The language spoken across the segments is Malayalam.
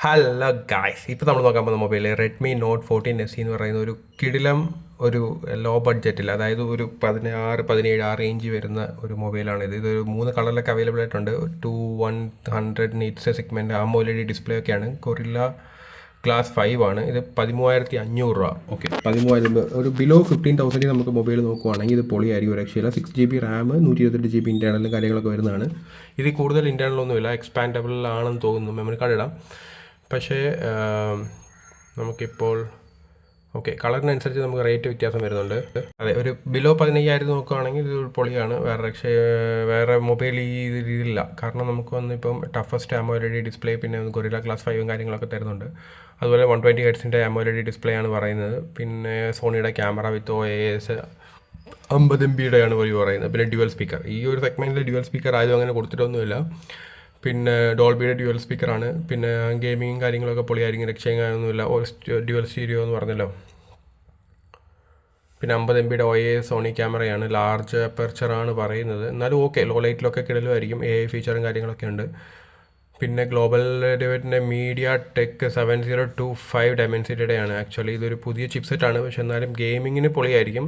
ഹലോ ഗായ്സ്, ഇപ്പോൾ നമ്മൾ നോക്കാൻ പോകുന്ന മൊബൈൽ റെഡ്മി നോട്ട് 14 SE എന്ന് പറയുന്ന ഒരു കിടിലം ഒരു ലോ ബഡ്ജറ്റിൽ, അതായത് ഒരു 16-17 ആ റേഞ്ച് വരുന്ന ഒരു മൊബൈലാണിത്. ഇതൊരു 3 കളറിലൊക്കെ അവൈലബിൾ ആയിട്ടുണ്ട്. 100 നീറ്റ്സ് സെഗ്മെൻറ്റ് AMOLED ഡിസ്പ്ലേ ഒക്കെയാണ്. കൊറില്ല ഗ്ലാസ് 5 ആണ്. ഇത് 13,500 രൂപ. ഓക്കെ, 13,000 ഒരു ബിലോ 15,000 നമുക്ക് മൊബൈൽ നോക്കുവാണെങ്കിൽ ഇത് പൊളിയായിരിക്കും. ഒരു രക്ഷയില്ല. 6 GB റാം, 128 GB ഇൻറ്റേർണലും കാര്യങ്ങളൊക്കെ വരുന്നതാണ്. ഇതിൽ കൂടുതൽ ഇൻറ്റേർണലൊന്നുമില്ല, എക്സ്പാൻഡബിൾ ആണെന്ന് തോന്നുന്നു. മെമ്മറി കാർഡ് ഇടാം. പക്ഷേ നമുക്കിപ്പോൾ ഓക്കെ, കളറിനനുസരിച്ച് നമുക്ക് റേറ്റ് വ്യത്യാസം വരുന്നുണ്ട്. അതെ, ഒരു ബിലോ 15,000 നോക്കുകയാണെങ്കിൽ ഇത് പൊളിയാണ്. വേറെ മൊബൈൽ ഈ രീതിയിലില്ല. കാരണം നമുക്ക് വന്നിപ്പം ടഫസ്റ്റ് AMOLED ഡിസ്പ്ലേ, പിന്നെ ഗൊറില്ല ഗ്ലാസ് 5 കാര്യങ്ങളൊക്കെ തരുന്നുണ്ട്. അതുപോലെ 120 ഹെർട്സിൻ്റെ AMOLED ഡിസ്പ്ലേ ആണ് പറയുന്നത്. പിന്നെ സോണിയുടെ ക്യാമറ വിത്ത് OIS 50 MB വഴി പറയുന്നത്. പിന്നെ ഡ്യുവൽ സ്പീക്കർ, ഈ ഒരു സെഗ്മെൻറ്റിൽ ഡ്യുവൽ സ്പീക്കർ ആയതും അങ്ങനെ കൊടുത്തിട്ടൊന്നുമില്ല. പിന്നെ ഡോൾബിയുടെ ഡ്യുവൽ സ്പീക്കറാണ്. പിന്നെ ഗെയിമിങ്ങും കാര്യങ്ങളൊക്കെ പൊളിയായിരിക്കും, രക്ഷയൊന്നുമില്ല. ഡ്യുവൽ സ്റ്റീരിയോ എന്ന് പറഞ്ഞല്ലോ. പിന്നെ 50 MB OIS സോണി ക്യാമറയാണ്, ലാർജ് അപ്പർച്ചറാണ് പറയുന്നത്. എന്നാലും ഓക്കെ, ലോ ലൈറ്റിലൊക്കെ കിടലുമായിരിക്കും. AI ഫീച്ചറും കാര്യങ്ങളൊക്കെ ഉണ്ട്. പിന്നെ ഗ്ലോബൽ ഡിവൈഡിൻ്റെ മീഡിയ ടെക് 7025 ഡയമൻസിറ്റിയുടെ ആണ്. ആക്ച്വലി ഇതൊരു പുതിയ ചിപ്സെറ്റാണ്, പക്ഷെ എന്നാലും ഗെയിമിങ്ങിന് പൊളിയായിരിക്കും.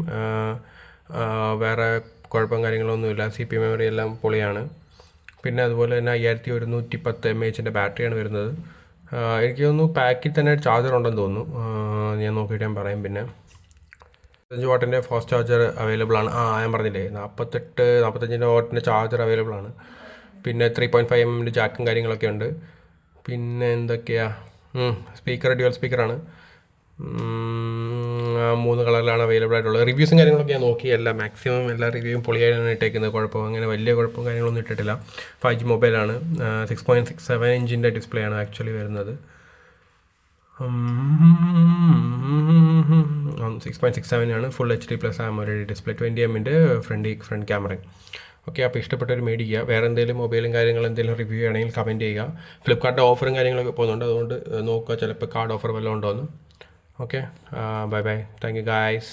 വേറെ കുഴപ്പം കാര്യങ്ങളൊന്നുമില്ല. CPU മെമ്മറി എല്ലാം പൊളിയാണ്. പിന്നെ അതുപോലെ തന്നെ 5110 mAh ബാറ്ററിയാണ് വരുന്നത്. എനിക്ക് തോന്നുന്നു പാക്കിൽ തന്നെ ചാർജർ ഉണ്ടെന്ന് തോന്നുന്നു. ഞാൻ നോക്കിയിട്ട് ഞാൻ പറയാം. പിന്നെ 5 വാട്ടിൻ്റെ ഫാസ്റ്റ് ചാർജർ അവൈലബിൾ ആണ്. ഞാൻ പറഞ്ഞില്ലേ, 45 വാട്ടിൻ്റെ ചാർജർ അവൈലബിൾ ആണ്. പിന്നെ 3.5 mm ജാക്കും കാര്യങ്ങളൊക്കെ ഉണ്ട്. പിന്നെ എന്തൊക്കെയാണ്, സ്പീക്കർ ഡ്യുവൽ സ്പീക്കറാണ്. 3 കളറിലാണ് അവൈലബിൾ ആയിട്ടുള്ളത്. റിവ്യൂസും കാര്യങ്ങളൊക്കെ ഞാൻ നോക്കി, മാക്സിമം എല്ലാ റിവ്യൂവും പൊളിയായിട്ടാണ് ഇട്ടേക്കുന്നത്. അങ്ങനെ വലിയ കുഴപ്പവും കാര്യങ്ങളൊന്നും ഇട്ടിട്ടില്ല. 5G മൊബൈലാണ്. 6.67 ഇഞ്ചിൻ്റെ ഡിസ്പ്ലേ ആണ് ആക്ച്വലി വരുന്നത്. 6.67 ആണ്. Full HD+ AMOLED display, 20 mm front ക്യാമറയും. ഓക്കെ, അപ്പോൾ ഇഷ്ടപ്പെട്ടൊരു മേടിക്കുക. വേറെ എന്തെങ്കിലും മൊബൈലും കാര്യങ്ങളും എന്തെങ്കിലും റിവ്യൂ ആണെങ്കിൽ കമൻറ്റ് ചെയ്യുക. ഫ്ലിപ്കാർട്ടിൻ്റെ ഓഫറും കാര്യങ്ങളൊക്കെ പോകുന്നുണ്ട്, അതുകൊണ്ട് നോക്കുക ചിലപ്പോൾ കാർഡ് ഓഫർ വല്ലതും ഉണ്ടോ എന്ന്. Okay, bye bye. Thank you guys.